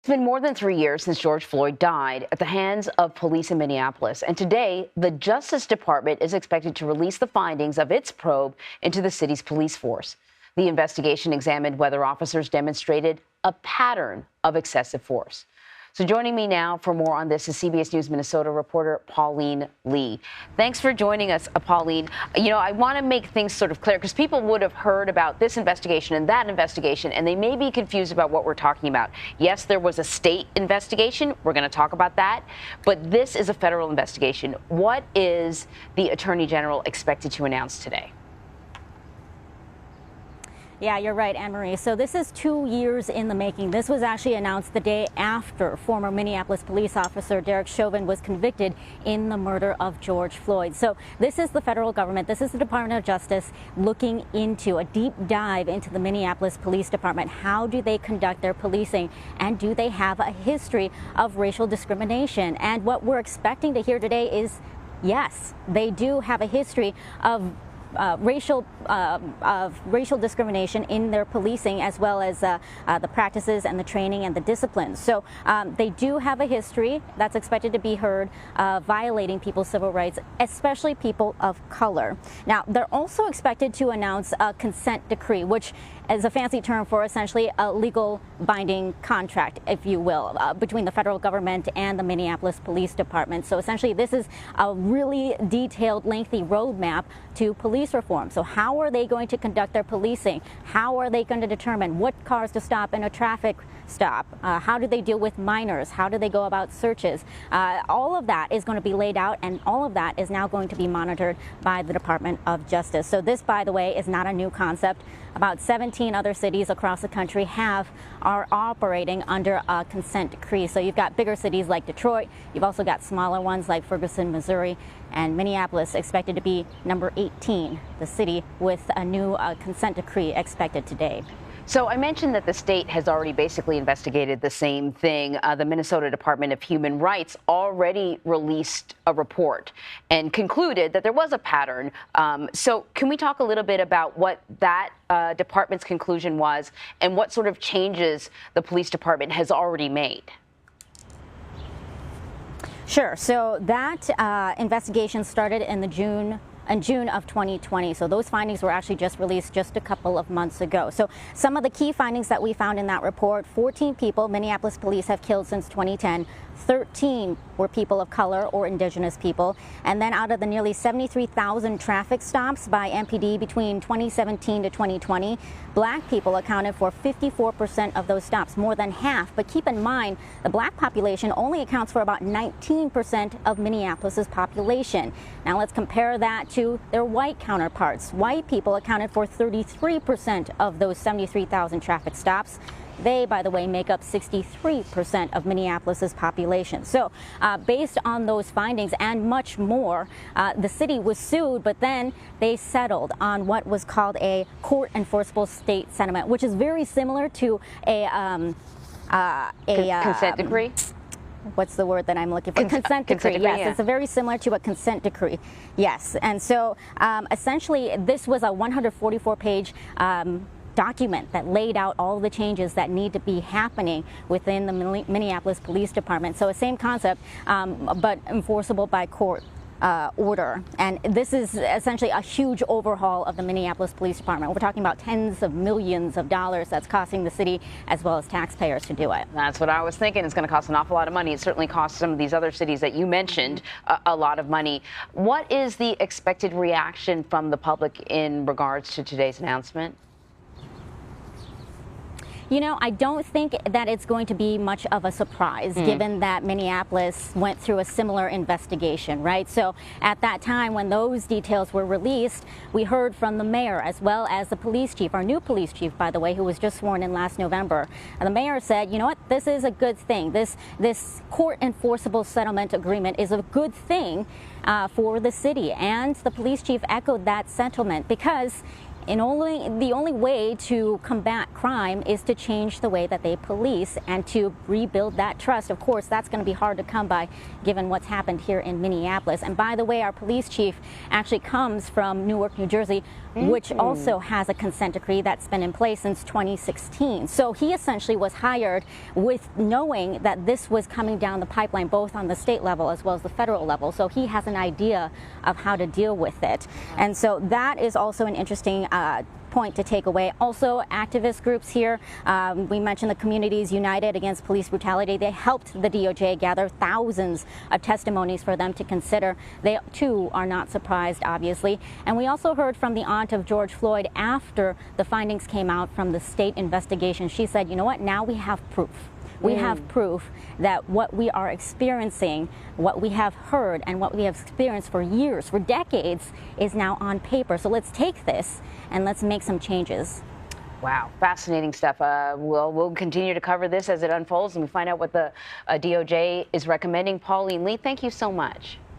It's been more than 3 years since George Floyd died at the hands of police in Minneapolis, and today the Justice Department is expected to release the findings of its probe into the city's police force. The investigation examined whether officers demonstrated a pattern of excessive force. So joining me now for more on this is CBS News Minnesota reporter Pauleen Lee. Thanks for joining us, Pauleen. You know, I want to make things sort of clear because people would have heard about this investigation and that investigation, and they may be confused about what we're talking about. Yes, there was a state investigation. We're going to talk about that. But this is a federal investigation. What is the Attorney General expected to announce today? Yeah, you're right, Anne-Marie. So this is 2 years in the making. This was actually announced the day after former Minneapolis police officer Derek Chauvin was convicted in the murder of George Floyd. So this is the federal government. This is the Department of Justice looking into a deep dive into the Minneapolis Police Department. How do they conduct their policing? And do they have a history of racial discrimination? And what we're expecting to hear today is, yes, they do have a history of racial discrimination in their policing, as well as the practices and the training and the disciplines. So they do have a history that's expected to be heard violating people's civil rights, especially people of color. Now, they're also expected to announce a consent decree, which is a fancy term for essentially a legal binding contract, if you will, between the federal government and the Minneapolis Police Department. So essentially, this is a really detailed, lengthy roadmap to police reform. So how are they going to conduct their policing? How are they going to determine what cars to stop in a traffic stop? How do they deal with minors? How do they go about searches? All of that is going to be laid out, and all of that is now going to be monitored by the Department of Justice. So this, by the way, is not a new concept. About 17 other cities across the country are operating under a consent decree. So you've got bigger cities like Detroit. You've also got smaller ones like Ferguson, Missouri, and Minneapolis expected to be number 18, the city with a new consent decree expected today. So I mentioned that the state has already basically investigated the same thing. The Minnesota Department of Human Rights already released a report and concluded that there was a pattern. So can we talk a little bit about what that department's conclusion was and what sort of changes the police department has already made? Sure. So that investigation started in June of 2020. So those findings were actually just released just a couple of months ago. So some of the key findings that we found in that report: 14 people Minneapolis police have killed since 2010. 13 were people of color or indigenous people. And then out of the nearly 73,000 traffic stops by MPD between 2017 to 2020, black people accounted for 54% of those stops, more than half. But keep in mind, the black population only accounts for about 19% of Minneapolis's population. Now let's compare that to their white counterparts. White people accounted for 33% of those 73,000 traffic stops. They, by the way, make up 63% of Minneapolis's population. So based on those findings and much more, the city was sued, but then they settled on what was called a court enforceable state settlement, which is very similar to a consent decree? What's the word that I'm looking for? Consent decree. Yes, yeah. It's very similar to a consent decree. Yes, and so essentially this was a 144-page document that laid out all the changes that need to be happening within the Minneapolis Police Department. So a same concept, but enforceable by court order. And this is essentially a huge overhaul of the Minneapolis Police Department. We're talking about tens of millions of dollars that's costing the city as well as taxpayers to do it. That's what I was thinking. It's going to cost an awful lot of money. It certainly costs some of these other cities that you mentioned a lot of money. What is the expected reaction from the public in regards to today's announcement? You know, I don't think that it's going to be much of a surprise, given that Minneapolis went through a similar investigation, right? So at that time, when those details were released, we heard from the mayor as well as the police chief, our new police chief, by the way, who was just sworn in last November. And the mayor said, you know what, this is a good thing. This court enforceable settlement agreement is a good thing for the city. And the police chief echoed that sentiment because the only way to combat crime is to change the way that they police and to rebuild that trust. Of course, that's going to be hard to come by given what's happened here in Minneapolis. And by the way, our police chief actually comes from Newark, New Jersey, which also has a consent decree that's been in place since 2016. So he essentially was hired with knowing that this was coming down the pipeline, both on the state level as well as the federal level. So he has an idea of how to deal with it. And so that is also an interesting point to take away. Also, activist groups here, we mentioned the Communities United Against Police Brutality. They helped the DOJ gather thousands of testimonies for them to consider. They too are not surprised, obviously. And we also heard from the aunt of George Floyd after the findings came out from the state investigation. She said, you know what, now we have proof. We have proof that what we are experiencing, what we have heard, and what we have experienced for years, for decades, is now on paper. So let's take this and let's make some changes. Wow, fascinating stuff. We'll continue to cover this as it unfolds and we find out what the DOJ is recommending. Pauleen Lee, thank you so much.